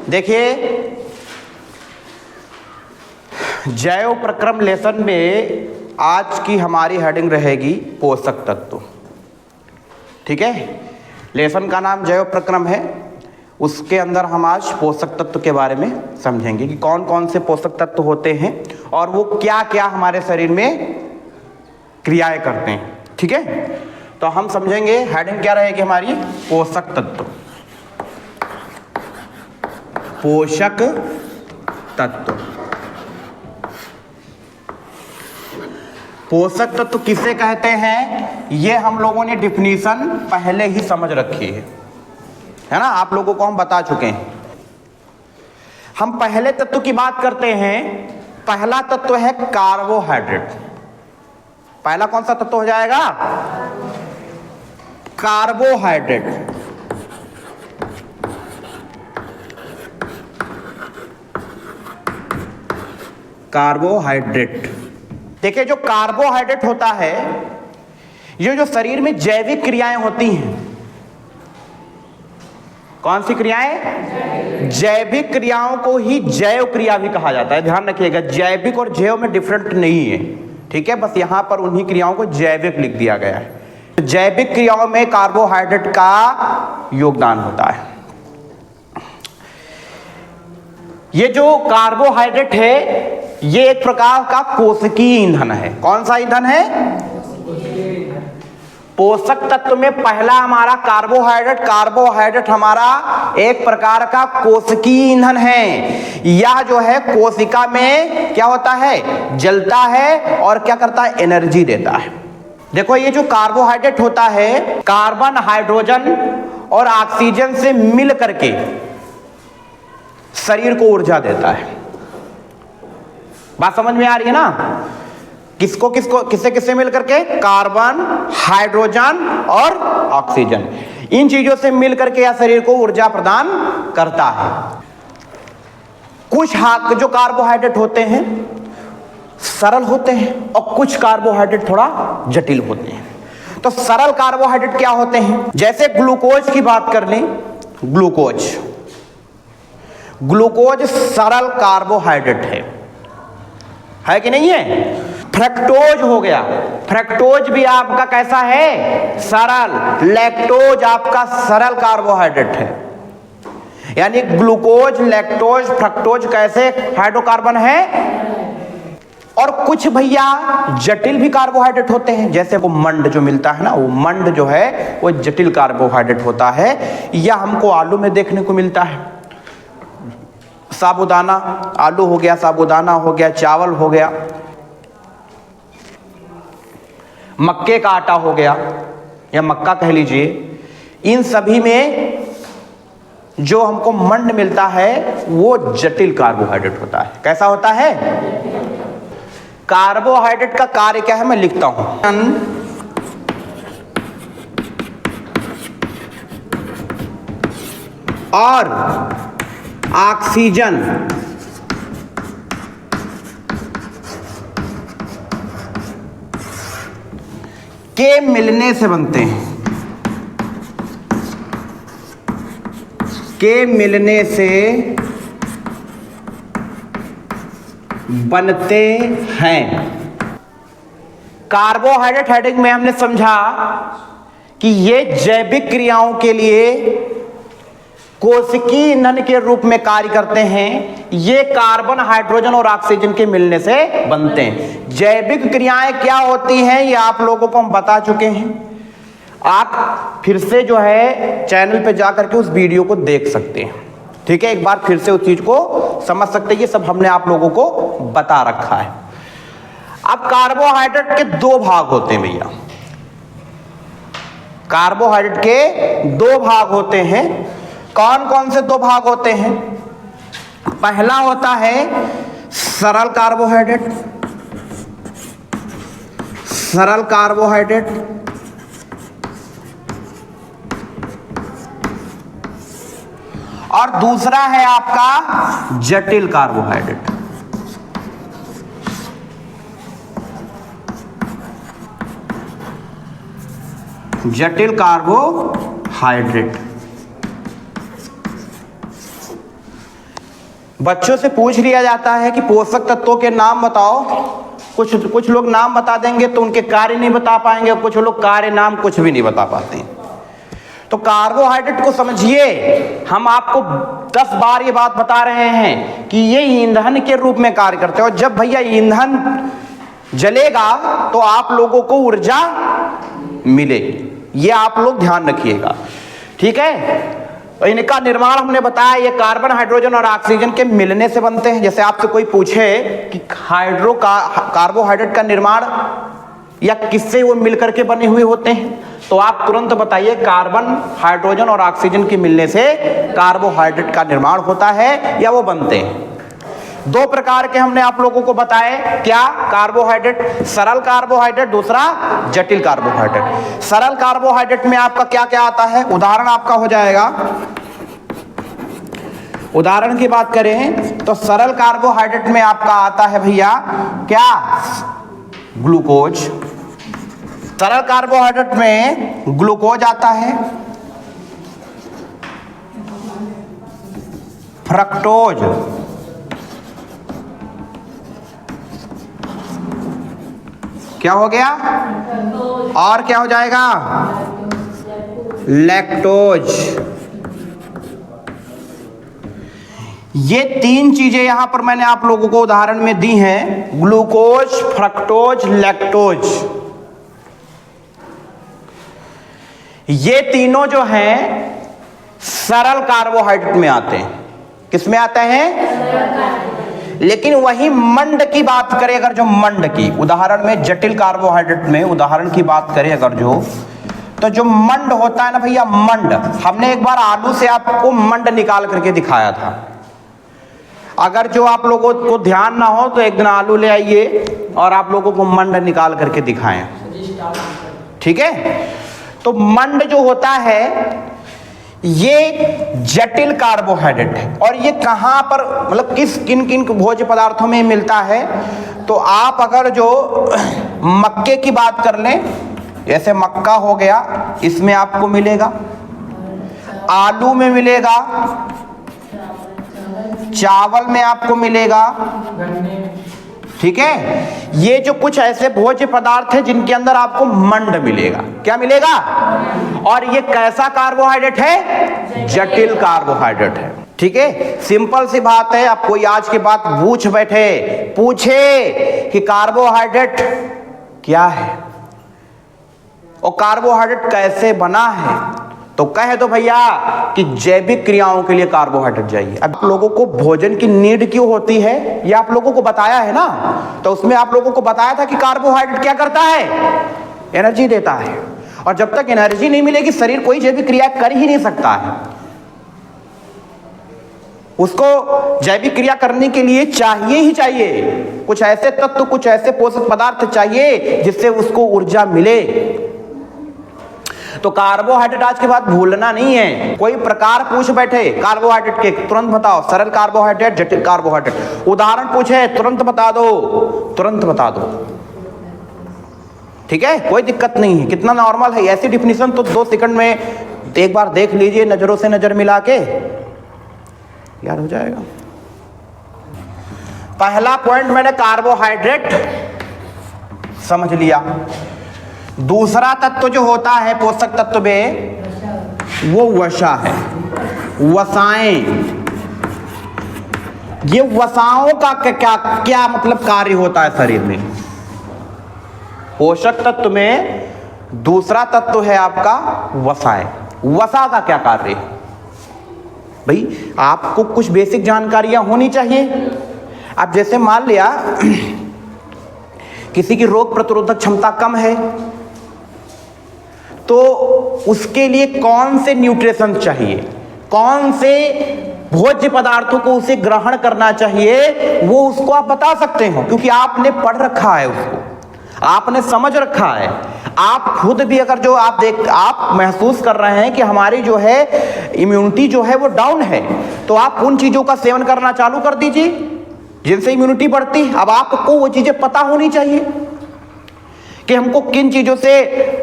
देखिए, जैव प्रक्रम लेसन में आज की हमारी हेडिंग रहेगी पोषक तत्व। ठीक है, लेसन का नाम जैव प्रक्रम है, उसके अंदर हम आज पोषक तत्व के बारे में समझेंगे कि कौन कौन से पोषक तत्व होते हैं और वो क्या क्या हमारे शरीर में क्रियाएं करते हैं। ठीक है, तो हम समझेंगे हेडिंग क्या रहेगी हमारी, पोषक तत्व। पोषक तत्व, पोषक तत्व किसे कहते हैं, ये हम लोगों ने डिफिनीशन पहले ही समझ रखी है ना, आप लोगों को हम बता चुके हैं। हम पहले तत्व की बात करते हैं। पहला तत्व है कार्बोहाइड्रेट। पहला कौन सा तत्व हो जाएगा, कार्बोहाइड्रेट। कार्बोहाइड्रेट, देखिए जो कार्बोहाइड्रेट होता है, ये जो शरीर में जैविक क्रियाएं होती हैं, कौन सी क्रियाएं, जैविक क्रियाओं को ही जैव क्रिया भी कहा जाता है। ध्यान रखिएगा, जैविक और जैव में डिफरेंट नहीं है। ठीक है, बस यहां पर उन्हीं क्रियाओं को जैविक लिख दिया गया है। जैविक क्रियाओं में कार्बोहाइड्रेट का योगदान होता है। ये जो कार्बोहाइड्रेट है, ये एक प्रकार का कोशिकीय ईंधन है। कौन सा ईंधन है, पोषक तत्व में पहला हमारा कार्बोहाइड्रेट। कार्बोहाइड्रेट हमारा एक प्रकार का कोशिकीय ईंधन है। यह जो है कोशिका में क्या होता है, जलता है और क्या करता है, एनर्जी देता है। देखो, ये जो कार्बोहाइड्रेट होता है, कार्बन, हाइड्रोजन और ऑक्सीजन से मिल करके शरीर को ऊर्जा देता है। बात समझ में आ रही है ना, किसको किसको, किससे किससे मिलकर के, कार्बन, हाइड्रोजन और ऑक्सीजन, इन चीजों से मिलकर के यह शरीर को ऊर्जा प्रदान करता है। कुछ जो कार्बोहाइड्रेट होते हैं सरल होते हैं और कुछ कार्बोहाइड्रेट थोड़ा जटिल होते हैं। तो सरल कार्बोहाइड्रेट क्या होते हैं, जैसे ग्लूकोज की बात कर लें। ग्लूकोज सरल कार्बोहाइड्रेट है कि नहीं है। फ्रक्टोज हो गया, फ्रक्टोज भी आपका कैसा है, सरल। लैक्टोज आपका सरल कार्बोहाइड्रेट है। यानी ग्लूकोज, लैक्टोज, फ्रक्टोज कैसे हाइड्रोकार्बन है। और कुछ भैया जटिल भी कार्बोहाइड्रेट होते हैं, जैसे वो मंड जो मिलता है ना, वो मंड जो है वो जटिल कार्बोहाइड्रेट होता है। यह हमको आलू में देखने को मिलता है। साबूदाना, आलू हो गया, साबूदाना हो गया, चावल हो गया, मक्के का आटा हो गया या मक्का कह लीजिए, इन सभी में जो हमको मंड मिलता है वो जटिल कार्बोहाइड्रेट होता है। कैसा होता है, कार्बोहाइड्रेट का कार्य क्या है मैं लिखता हूं। और ऑक्सीजन के मिलने से बनते हैं, के मिलने से बनते हैं। कार्बोहाइड्रेट हेडिंग में हमने समझा कि ये जैविक क्रियाओं के लिए कोशिकीय ईंधन के रूप में कार्य करते हैं। ये कार्बन, हाइड्रोजन और ऑक्सीजन के मिलने से बनते हैं। जैविक क्रियाएं क्या होती हैं ये आप लोगों को हम बता चुके हैं। आप फिर से जो है चैनल पे जाकर के उस वीडियो को देख सकते हैं। ठीक है, एक बार फिर से उस चीज को समझ सकते हैं। ये सब हमने आप लोगों को बता रखा है। अब कार्बोहाइड्रेट के दो भाग होते हैं भैया। कार्बोहाइड्रेट के दो भाग होते हैं। कौन कौन से दो भाग होते हैं, पहला होता है सरल कार्बोहाइड्रेट। सरल कार्बोहाइड्रेट और दूसरा है आपका जटिल कार्बोहाइड्रेट। जटिल कार्बोहाइड्रेट बच्चों से पूछ लिया जाता है कि पोषक तत्वों के नाम बताओ, कुछ लोग नाम बता देंगे तो उनके कार्य नहीं बता पाएंगे, कुछ लोग कार्य नाम कुछ भी नहीं बता पाते हैं। तो कार्बोहाइड्रेट को समझिए, हम आपको 10 बार ये बात बता रहे हैं कि ये ईंधन के रूप में कार्य करते हैं, और जब भैया ईंधन जलेगा तो आप लोगों को ऊर्जा मिलेगी, ये आप लोग ध्यान रखिएगा, ठीक है। इनका निर्माण हमने बताया, ये कार्बन, हाइड्रोजन और ऑक्सीजन के मिलने से बनते हैं। जैसे आपसे कोई पूछे कि कार्बोहाइड्रेट का निर्माण या किससे वो मिलकर के बने हुए होते हैं, तो आप तुरंत बताइए कार्बन, हाइड्रोजन और ऑक्सीजन के मिलने से कार्बोहाइड्रेट का निर्माण होता है या वो बनते हैं। 2 प्रकार के हमने आप लोगों को बताए, क्या? कार्बोहाइड्रेट, सरल कार्बोहाइड्रेट, दूसरा जटिल कार्बोहाइड्रेट। सरल कार्बोहाइड्रेट में आपका क्या क्या आता है, उदाहरण आपका हो जाएगा। उदाहरण की बात करें तो सरल कार्बोहाइड्रेट में आपका आता है भैया क्या? ग्लूकोज। सरल कार्बोहाइड्रेट में ग्लूकोज आता है, फ्रक्टोज, क्या हो गया, और क्या हो जाएगा? लैक्टोज। ये 3 चीजें यहां पर मैंने आप लोगों को उदाहरण में दी हैं, ग्लूकोज, फ्रक्टोज, लैक्टोज। ये तीनों जो हैं सरल कार्बोहाइड्रेट में आते हैं। किस में आते हैं? लेकिन वही मंड की बात करें अगर, जो मंड की उदाहरण में, जटिल कार्बोहाइड्रेट में उदाहरण की बात करें अगर तो जो मंड होता है ना भैया, मंड, हमने एक बार आलू से आपको मंड निकाल करके दिखाया था। अगर जो आप लोगों को ध्यान ना हो तो एक दिन आलू ले आइए और आप लोगों को मंड निकाल करके दिखाएं, ठीक है। तो मंड जो होता है ये जटिल कार्बोहाइड्रेट है, और ये कहां पर, मतलब किन किन भोज्य पदार्थों में मिलता है, तो आप अगर जो मक्के की बात कर लें, जैसे मक्का हो गया, इसमें आपको मिलेगा, आलू में मिलेगा, चावल में आपको मिलेगा, ठीक है। ये जो कुछ ऐसे भोज्य पदार्थ हैं जिनके अंदर आपको मंड मिलेगा। क्या मिलेगा? और ये कैसा कार्बोहाइड्रेट है? जटिल कार्बोहाइड्रेट है, ठीक है। सिंपल सी बात है, आप कोई आज की बात पूछे कि कार्बोहाइड्रेट क्या है और कार्बोहाइड्रेट कैसे बना है, तो कहे दो भैया कि जैविक क्रियाओं के लिए कार्बोहाइड्रेट चाहिए। अब लोगों को भोजन की नीड क्यों होती है, ये आप लोगों को बताया है ना, तो उसमें आप लोगों को बताया था कि कार्बोहाइड्रेट क्या करता है? एनर्जी देता है, और जब तक एनर्जी नहीं मिलेगी शरीर कोई जैविक क्रिया कर ही नहीं सकता है। उसको जैविक क्रिया करने के लिए चाहिए ही चाहिए कुछ ऐसे तत्व, कुछ ऐसे पोषक पदार्थ चाहिए जिससे उसको ऊर्जा मिले। तो कार्बोहाइड्रेट आज के बाद भूलना नहीं है। कोई प्रकार पूछ बैठे कार्बोहाइड्रेट के, तुरंत बताओ, सरल कार्बोहाइड्रेट, जटिल कार्बोहाइड्रेट। उदाहरण पूछे तुरंत बता दो, तुरंत बता दो, ठीक है, कोई दिक्कत नहीं है। कितना नॉर्मल है, ऐसी डिफिनीशन तो 2 सेकंड में एक बार देख लीजिए, नजरों से नजर मिला के याद हो जाएगा। पहला पॉइंट मैंने कार्बोहाइड्रेट समझ लिया। दूसरा तत्व जो होता है पोषक तत्व में, वो वसा है, वसाएं। ये वसाओं का क्या मतलब कार्य होता है शरीर में? पोषक तत्व में दूसरा तत्व है आपका वसाएं। वसा का क्या कार्य है भाई? आपको कुछ बेसिक जानकारियां होनी चाहिए। अब जैसे मान लिया किसी की रोग प्रतिरोधक क्षमता कम है, तो उसके लिए कौन से न्यूट्रिशन चाहिए, कौन से भोज्य पदार्थों को उसे ग्रहण करना चाहिए, वो उसको आप बता सकते हो, क्योंकि आपने पढ़ रखा है, उसको आपने समझ रखा है। आप खुद भी अगर जो आप महसूस कर रहे हैं कि हमारी जो है इम्यूनिटी जो है वो डाउन है, तो आप उन चीजों का सेवन करना चालू कर दीजिए जिनसे इम्यूनिटी बढ़ती। अब आपको वो चीजें पता होनी चाहिए कि हमको किन चीजों से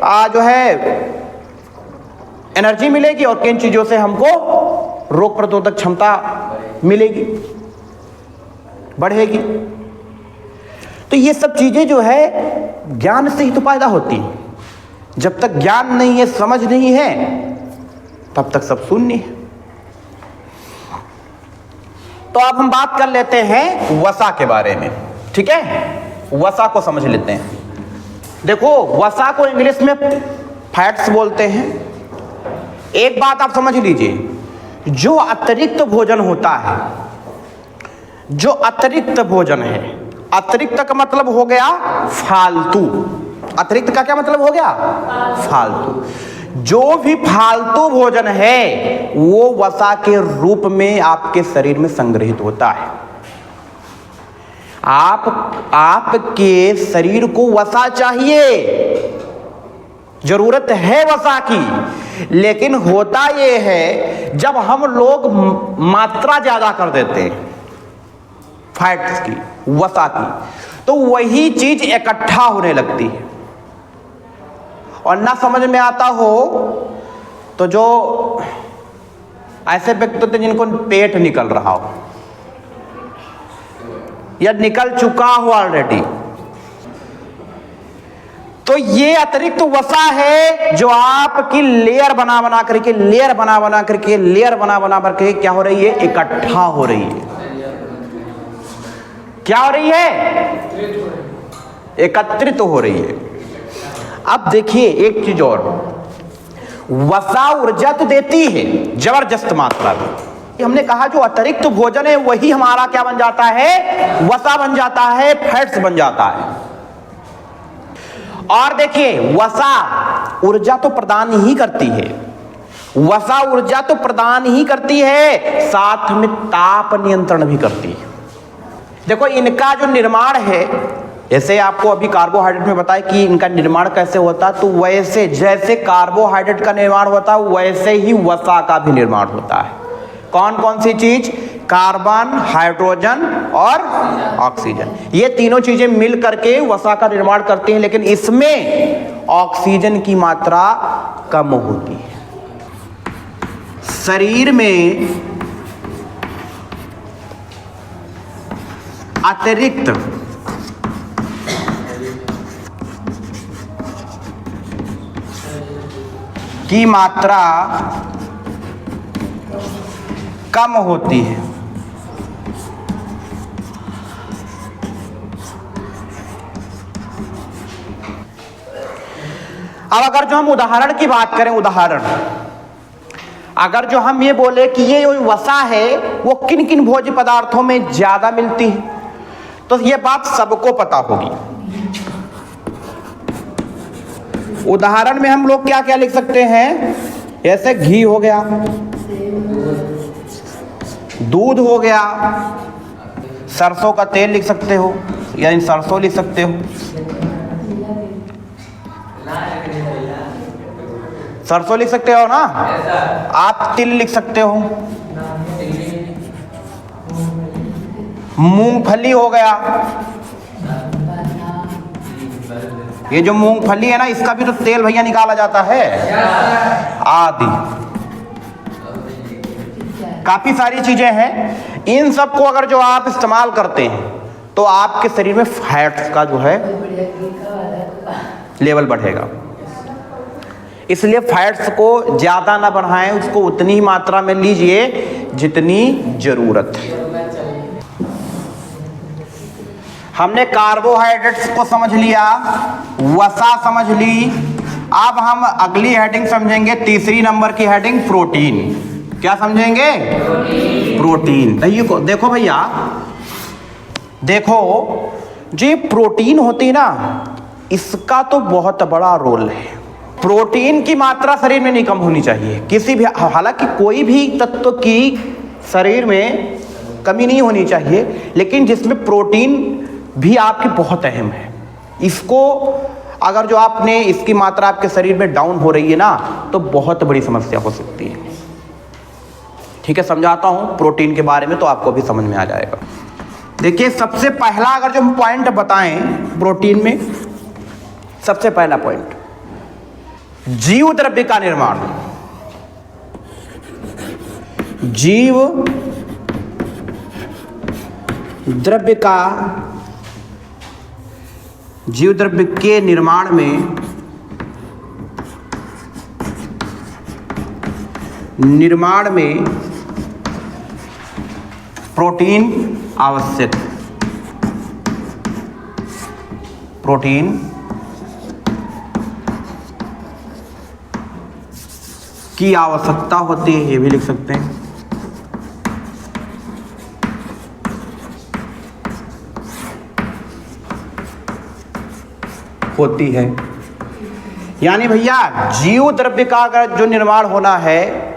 जो है एनर्जी मिलेगी और किन चीजों से हमको रोग प्रतिरोधक क्षमता मिलेगी। बढ़ेगी। तो ये सब चीजें जो है ज्ञान से ही तो पैदा होती हैं। जब तक ज्ञान नहीं है, समझ नहीं है, तब तक सब शून्य है। तो अब हम बात कर लेते हैं वसा के बारे में, ठीक है। वसा को समझ लेते हैं। देखो, वसा को इंग्लिश में फैट्स बोलते हैं। एक बात आप समझ लीजिए, जो अतिरिक्त भोजन होता है, जो अतिरिक्त भोजन है, अतिरिक्त का मतलब हो गया फालतू। अतिरिक्त का क्या मतलब हो गया? फालतू। जो भी फालतू भोजन है वो वसा के रूप में आपके शरीर में संग्रहित होता है। आपके शरीर को वसा चाहिए, जरूरत है वसा की, लेकिन होता ये है जब हम लोग मात्रा ज्यादा कर देते हैं फैट्स की, वसा की, तो वही चीज इकट्ठा होने लगती है। और ना समझ में आता हो तो जो ऐसे व्यक्ति होते जिनको पेट निकल रहा हो या निकल चुका हो ऑलरेडी, तो ये अतिरिक्त वसा है जो आपकी लेयर बना बना करके क्या हो रही है? इकट्ठा हो रही है। क्या हो रही है? एकत्रित हो रही है। अब देखिए एक चीज और, वसा ऊर्जा तो देती है जबरदस्त मात्रा में। हमने कहा जो अतिरिक्त भोजन है वही हमारा क्या बन जाता है? वसा बन जाता है, फैट्स बन जाता है। और देखिए, वसा ऊर्जा तो प्रदान ही करती है, वसा ऊर्जा तो प्रदान ही करती है, साथ में ताप नियंत्रण भी करती है। देखो, इनका जो निर्माण है, जैसे आपको अभी कार्बोहाइड्रेट में बताया कि इनका निर्माण कैसे होता है, तो वैसे जैसे कार्बोहाइड्रेट का निर्माण होता है वैसे ही वसा का भी निर्माण होता है। कौन कौन सी चीज? कार्बन, हाइड्रोजन और ऑक्सीजन। ये तीनों चीजें मिल करके वसा का निर्माण करती हैं, लेकिन इसमें ऑक्सीजन की मात्रा कम होती है। शरीर में अतिरिक्त की मात्रा कम होती है। अब अगर जो हम उदाहरण की बात करें, उदाहरण अगर जो हम ये बोले कि ये वसा है वो किन किन भोज्य पदार्थों में ज्यादा मिलती है, तो ये बात सबको पता होगी। उदाहरण में हम लोग क्या क्या लिख सकते हैं? जैसे घी हो गया, दूध हो गया, सरसों का तेल लिख सकते हो, यानी सरसों लिख सकते हो, सरसों लिख सकते हो ना आप, तिल लिख सकते हो, मूंगफली हो गया। ये जो मूंगफली है ना, इसका भी तो तेल भैया निकाला जाता है, आदि काफी सारी चीजें हैं। इन सब को अगर जो आप इस्तेमाल करते हैं तो आपके शरीर में फैट्स का जो है लेवल बढ़ेगा। इसलिए फैट्स को ज्यादा ना बढ़ाएं, उसको उतनी ही मात्रा में लीजिए जितनी जरूरत है। हमने कार्बोहाइड्रेट्स को समझ लिया, वसा समझ ली। अब हम अगली हेडिंग समझेंगे, तीसरी नंबर की हेडिंग प्रोटीन। क्या समझेंगे? प्रोटीन। देखो भैया, देखो जो प्रोटीन होती है ना, इसका तो बहुत बड़ा रोल है। प्रोटीन की मात्रा शरीर में नहीं कम होनी चाहिए किसी भी, हालांकि कोई भी तत्व की शरीर में कमी नहीं होनी चाहिए, लेकिन जिसमें प्रोटीन भी आपकी बहुत अहम है। इसको अगर जो आपने इसकी मात्रा आपके शरीर में डाउन हो रही है ना, तो बहुत बड़ी समस्या हो सकती है। ठीक है, समझाता हूं प्रोटीन के बारे में तो आपको भी समझ में आ जाएगा। देखिए, सबसे पहला अगर जो हम पॉइंट बताएं प्रोटीन में, सबसे पहला पॉइंट, जीव द्रव्य का निर्माण। जीव द्रव्य का, जीव द्रव्य के निर्माण में प्रोटीन आवश्यक, प्रोटीन की आवश्यकता होती है, ये भी लिख सकते हैं। होती है, यानी भैया जीव द्रव्य का अगर जो निर्माण होना है,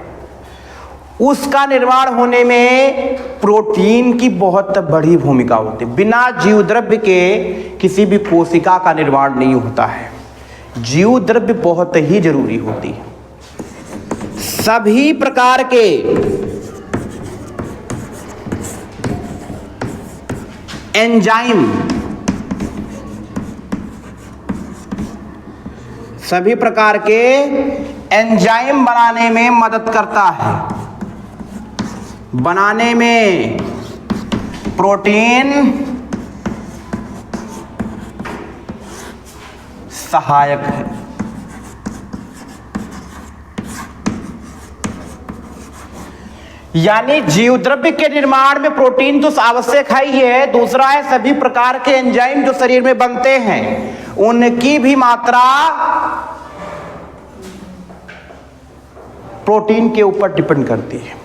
उसका निर्माण होने में प्रोटीन की बहुत बड़ी भूमिका होती है। बिना जीव द्रव्य के किसी भी कोशिका का निर्माण नहीं होता है। जीव द्रव्य बहुत ही जरूरी होती है। सभी प्रकार के एंजाइम, सभी प्रकार के एंजाइम बनाने में मदद करता है। बनाने में प्रोटीन सहायक है। यानी जीव द्रव्य के निर्माण में प्रोटीन तो आवश्यक है ही है। दूसरा है सभी प्रकार के एंजाइम जो शरीर में बनते हैं उनकी भी मात्रा प्रोटीन के ऊपर डिपेंड करती है।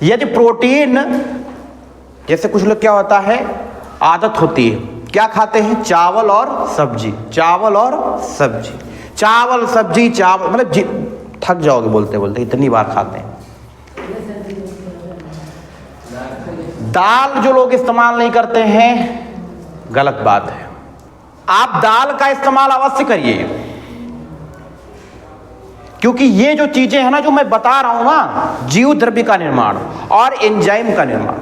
यदि प्रोटीन, जैसे कुछ लोग क्या होता है, आदत होती है क्या खाते हैं, चावल और सब्जी, चावल और सब्जी, चावल सब्जी, चावल, मतलब थक जाओगे बोलते बोलते, इतनी बार खाते हैं। दाल जो लोग इस्तेमाल नहीं करते हैं, गलत बात है। आप दाल का इस्तेमाल अवश्य करिए, क्योंकि ये जो चीजें हैं ना जो मैं बता रहा हूं ना, जीव द्रव्य का निर्माण और एंजाइम का निर्माण,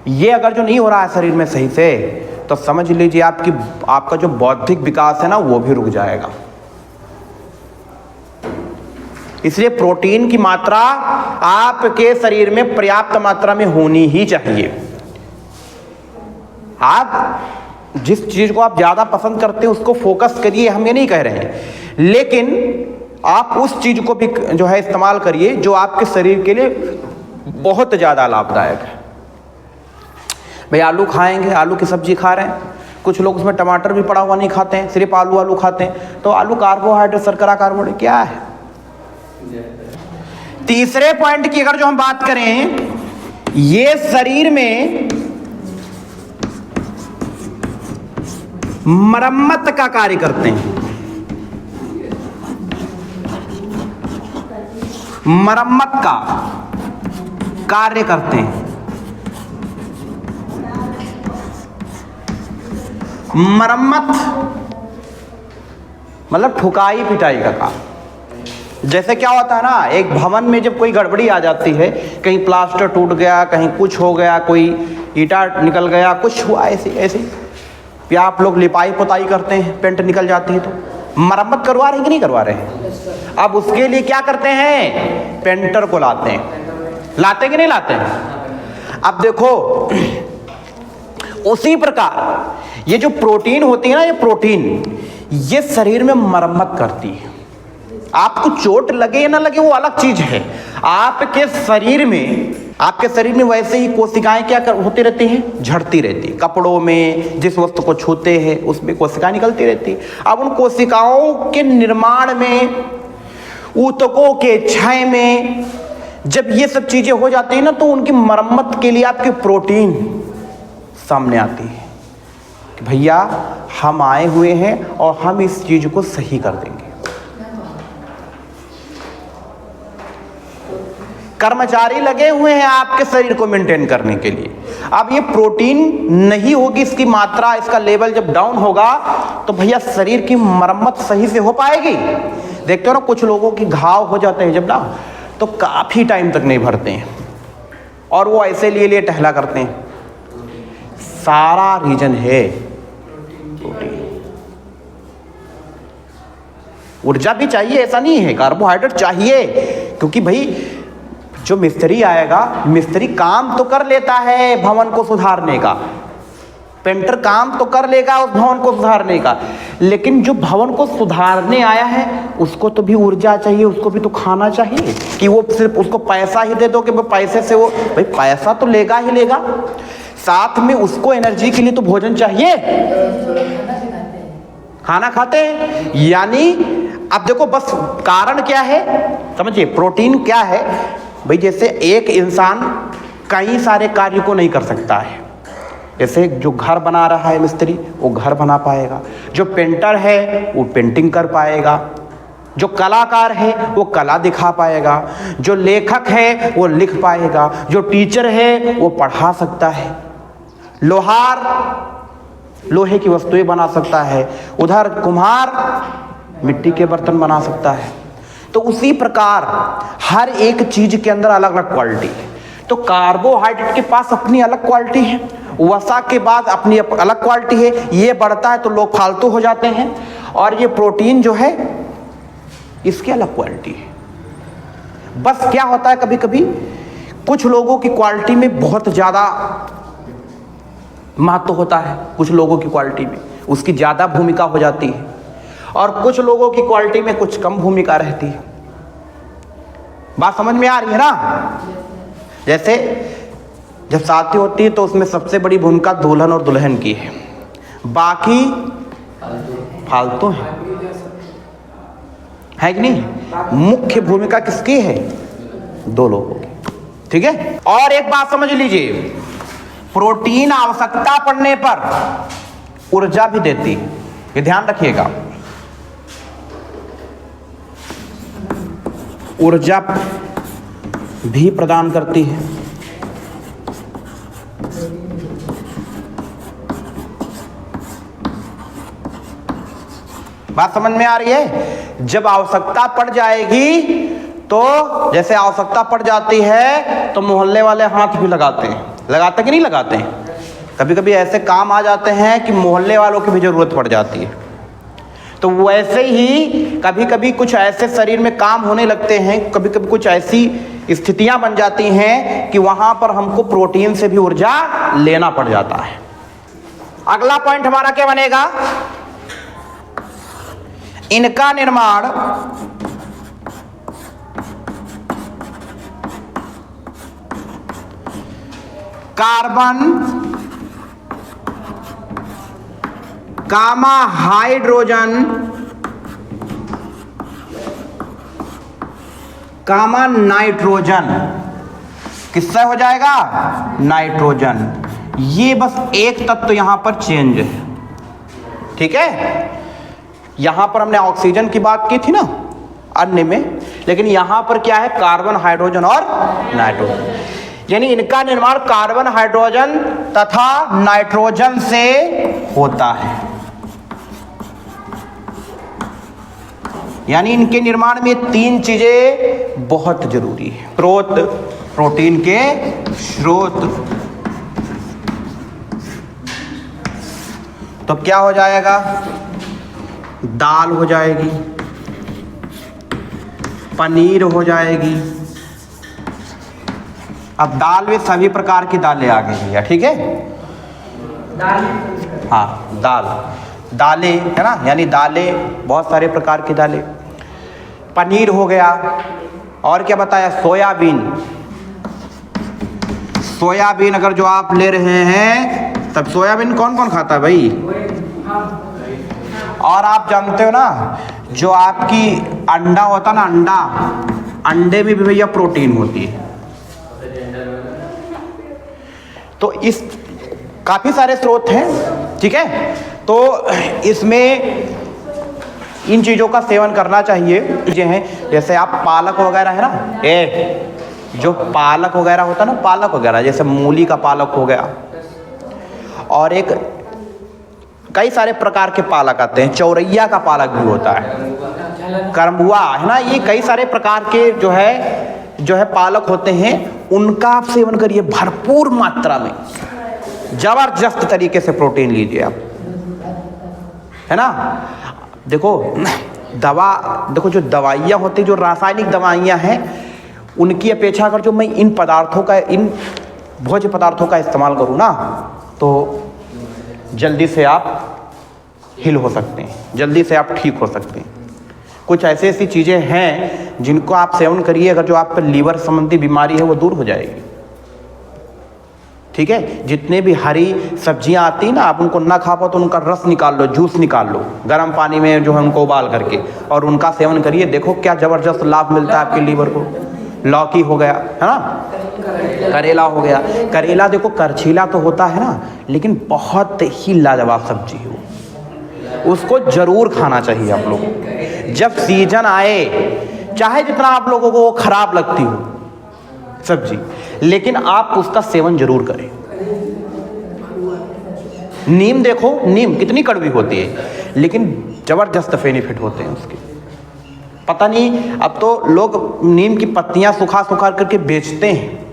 ये अगर जो नहीं हो रहा है शरीर में सही से, तो समझ लीजिए आपका जो बौद्धिक विकास है ना वो भी रुक जाएगा। इसलिए प्रोटीन की मात्रा आपके शरीर में पर्याप्त मात्रा में होनी ही चाहिए। आप जिस चीज को आप ज्यादा पसंद करते हैं उसको फोकस करिए, हम ये नहीं कह रहे हैं, लेकिन आप उस चीज को भी जो है इस्तेमाल करिए जो आपके शरीर के लिए बहुत ज्यादा लाभदायक है। भाई आलू खाएंगे, आलू की सब्जी खा रहे हैं, कुछ लोग उसमें टमाटर भी पड़ा हुआ नहीं खाते हैं, सिर्फ आलू खाते हैं, तो आलू कार्बोहाइड्रेट, शर्करा कार्बोहाइड्रेट क्या है। तीसरे पॉइंट की अगर जो हम बात करें, ये शरीर में मरम्मत का कार्य करते हैं, मरम्मत का कार्य करते हैं। मरम्मत मतलब ठुकाई पिटाई का काम। जैसे क्या होता है ना, एक भवन में जब कोई गड़बड़ी आ जाती है, कहीं प्लास्टर टूट गया, कहीं कुछ हो गया, कोई ईंटा निकल गया, कुछ हुआ ऐसे ऐसे, या आप लोग लिपाई पुताई करते हैं, पेंट निकल जाती है, तो मरम्मत करवा रहे हैं कि नहीं करवा रहे हैं। अब उसके लिए क्या करते हैं, पेंटर को लाते हैं कि नहीं लाते हैं। अब देखो उसी प्रकार ये जो प्रोटीन होती है ना, ये प्रोटीन ये शरीर में मरम्मत करती है। आपको चोट लगे या ना लगे वो अलग चीज है, आपके शरीर में वैसे ही कोशिकाएं क्या होती रहती हैं, झड़ती रहती है। कपड़ों में जिस वस्तु को छूते हैं उसमें कोशिकाएं निकलती रहती है। अब उन कोशिकाओं के निर्माण में, ऊतकों के क्षय में जब ये सब चीजें हो जाती है ना, तो उनकी मरम्मत के लिए आपके प्रोटीन सामने आती है कि भैया हम आए हुए हैं और हम इस चीज को सही कर देंगे। कर्मचारी लगे हुए हैं आपके शरीर को मेंटेन करने के लिए। अब ये प्रोटीन नहीं होगी, इसकी मात्रा, इसका लेवल जब डाउन होगा तो भैया शरीर की मरम्मत सही से हो पाएगी। देखते हो ना कुछ लोगों की घाव हो जाते हैं जब ना, तो काफी टाइम तक नहीं भरते हैं और वो ऐसे लिए टहला करते हैं। सारा रीजन है प्रोटीन। ऊर्जा भी चाहिए, ऐसा नहीं है, कार्बोहाइड्रेट चाहिए, क्योंकि भाई जो मिस्त्री आएगा, मिस्त्री काम तो कर लेता है भवन को सुधारने का, पेंटर काम तो कर लेगा उस भवन को सुधारने का, लेकिन जो भवन को सुधारने आया है उसको तो भी ऊर्जा चाहिए, उसको भी तो खाना चाहिए। कि वो सिर्फ उसको पैसा ही दे दो कि पैसे से वो, भाई पैसा तो लेगा ही लेगा, साथ में उसको एनर्जी के लिए तो भोजन चाहिए, खाना खाते हैं। यानी अब देखो बस कारण क्या है समझिए, प्रोटीन क्या है भाई, जैसे एक इंसान कई सारे कार्य को नहीं कर सकता है। जैसे जो घर बना रहा है मिस्त्री, वो घर बना पाएगा, जो पेंटर है वो पेंटिंग कर पाएगा, जो कलाकार है वो कला दिखा पाएगा, जो लेखक है वो लिख पाएगा, जो टीचर है वो पढ़ा सकता है, लोहार लोहे की वस्तुएं बना सकता है, उधर कुम्हार मिट्टी के बर्तन बना सकता है। तो उसी प्रकार हर एक चीज के अंदर अलग अलग क्वालिटी है। तो कार्बोहाइड्रेट के पास अपनी अलग क्वालिटी है, वसा के बाद अपनी अलग क्वालिटी है। ये बढ़ता है तो लोग फालतू हो जाते हैं, और ये प्रोटीन जो है इसकी अलग क्वालिटी है। बस क्या होता है कभी कभी कुछ लोगों की क्वालिटी में बहुत ज़्यादा महत्व होता है, कुछ लोगों की क्वालिटी में उसकी ज़्यादा भूमिका हो जाती है, और कुछ लोगों की क्वालिटी में कुछ कम भूमिका रहती है। बात समझ में आ रही है ना? जैसे जब शादी होती है तो उसमें सबसे बड़ी भूमिका दुल्हन और दुल्हन की है, बाकी फालतू है कि नहीं? मुख्य भूमिका किसकी है? दो लोगों की। ठीक है। और एक बात समझ लीजिए, प्रोटीन आवश्यकता पड़ने पर ऊर्जा भी देती है, ये ध्यान रखिएगा। ऊर्जा भी प्रदान करती है। बात समझ में आ रही है? जब आवश्यकता पड़ जाएगी तो, जैसे आवश्यकता पड़ जाती है तो मोहल्ले वाले हाथ भी लगाते हैं, लगाते कि नहीं लगाते हैं? कभी कभी ऐसे काम आ जाते हैं कि मोहल्ले वालों की भी जरूरत पड़ जाती है। तो वैसे ही कभी कभी कुछ ऐसे शरीर में काम होने लगते हैं, कभी कभी कुछ ऐसी स्थितियां बन जाती हैं कि वहां पर हमको प्रोटीन से भी ऊर्जा लेना पड़ जाता है। अगला पॉइंट हमारा क्या बनेगा? इनका निर्माण carbon, gamma hydrogen, gamma nitrogen, किससे हो जाएगा? नाइट्रोजन। ये बस एक तत्व यहां पर चेंज है। ठीक है। यहां पर हमने ऑक्सीजन की बात की थी ना अन्य में, लेकिन यहां पर क्या है? कार्बन, हाइड्रोजन और नाइट्रोजन। यानी इनका निर्माण कार्बन, हाइड्रोजन तथा नाइट्रोजन से होता है। यानी इनके निर्माण में तीन चीजें बहुत जरूरी है। स्रोत, प्रोटीन के स्रोत। तो क्या हो जाएगा? दाल हो जाएगी, पनीर हो जाएगी। अब दाल में सभी प्रकार की दालें आ गई भैया। ठीक है। हाँ, दालें है ना, यानी दालें, बहुत सारे प्रकार की दालें। पनीर हो गया, और क्या बताया? सोयाबीन। सोयाबीन अगर जो आप ले रहे हैं, तब सोयाबीन कौन कौन खाता है भाई? और आप जानते हो ना, जो आपकी अंडा होता ना, अंडे में भी भैया प्रोटीन होती है। तो इस काफी सारे स्रोत हैं। ठीक है। तो इसमें इन चीजों का सेवन करना चाहिए। चीजें हैं जैसे आप पालक वगैरह है ना, जो पालक वगैरह होता है ना, पालक वगैरह जैसे मूली का पालक हो गया, और एक कई सारे प्रकार के पालक आते हैं, चौरैया का पालक भी होता है, करमुआ है ना, ये कई सारे प्रकार के जो है पालक होते हैं। उनका आप सेवन करिए भरपूर मात्रा में, जबरदस्त तरीके से प्रोटीन लीजिए आप, है ना। देखो जो दवाइयाँ होती, जो रासायनिक दवाइयाँ हैं, उनकी अपेक्षा अगर जो मैं इन पदार्थों का, इन भोज्य पदार्थों का इस्तेमाल करूँ ना, तो जल्दी से आप हील हो सकते हैं, जल्दी से आप ठीक हो सकते हैं। कुछ ऐसी ऐसी चीज़ें हैं जिनको आप सेवन करिए, अगर जो आप पर लीवर संबंधी बीमारी है वो दूर हो जाएगी। ठीक है, जितने भी हरी सब्जियां आती हैं ना, आप उनको ना खा पाओ तो उनका रस निकाल लो, जूस निकाल लो गर्म पानी में जो है उनको उबाल करके, और उनका सेवन करिए। देखो क्या ज़बरदस्त लाभ मिलता है आपके लीवर को। लौकी हो गया है ना, करेला हो गया। करेला देखो करछीला तो होता है ना, लेकिन बहुत ही लाजवाब सब्जी है वो, उसको जरूर खाना चाहिए आप लोगों को। जब सीजन आए, चाहे जितना आप लोगों को वो खराब लगती हो सब्जी, लेकिन आप उसका सेवन जरूर करें। नीम देखो, नीम कितनी कड़वी होती है, लेकिन जबरदस्त बेनिफिट होते हैं उसके। पता नहीं, अब तो लोग नीम की पत्तियां सुखा सुखा करके बेचते हैं,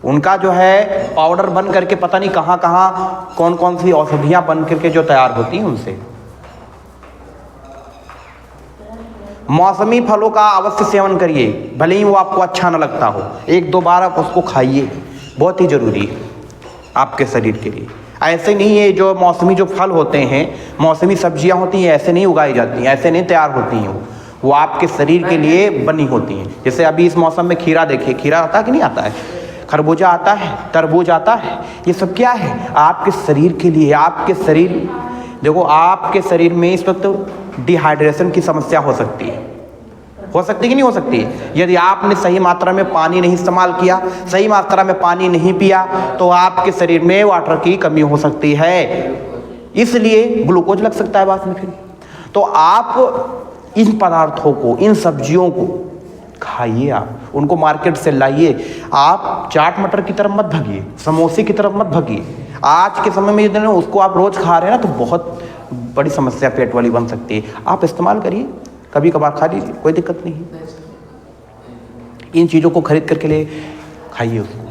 उनका जो है पाउडर बन करके पता नहीं कहाँ कहाँ कौन कौन सी औषधियां बन करके जो तैयार होती हैं उनसे। मौसमी फलों का अवश्य सेवन करिए, भले ही वो आपको अच्छा न लगता हो, एक दो बार आप उसको खाइए, बहुत ही ज़रूरी है आपके शरीर के लिए। ऐसे नहीं है, जो मौसमी जो फल होते हैं, मौसमी सब्जियां होती हैं, ऐसे नहीं उगाई जाती हैं, ऐसे नहीं तैयार होती हैं, वो आपके शरीर के लिए बनी होती हैं। जैसे अभी इस मौसम में खीरा देखिए, खीरा आता है कि नहीं आता है, खरबूजा आता है, तरबूज आता है, ये सब क्या है आपके शरीर के लिए। आपके शरीर, देखो आपके शरीर में इस वक्त डिहाइड्रेशन की समस्या हो सकती है, हो सकती कि नहीं हो सकती। यदि आपने सही मात्रा में पानी नहीं इस्तेमाल किया, सही मात्रा में पानी नहीं पिया, तो आपके शरीर में वाटर की कमी हो सकती है, इसलिए ग्लूकोज लग सकता है बाद में फिर। तो आप इन पदार्थों को, इन सब्जियों को खाइए, आप उनको मार्केट से लाइए। आप चाट मटर की तरफ मत भगिए, समोसे की तरफ मत भगिए। आज के समय में यदि उसको आप रोज खा रहे हैं ना, तो बहुत बड़ी समस्या पेट वाली बन सकती है। आप इस्तेमाल करिए, कभी कभार खा लीजिए, कोई दिक्कत नहीं। इन चीज़ों को खरीद करके ले खाइए उसको।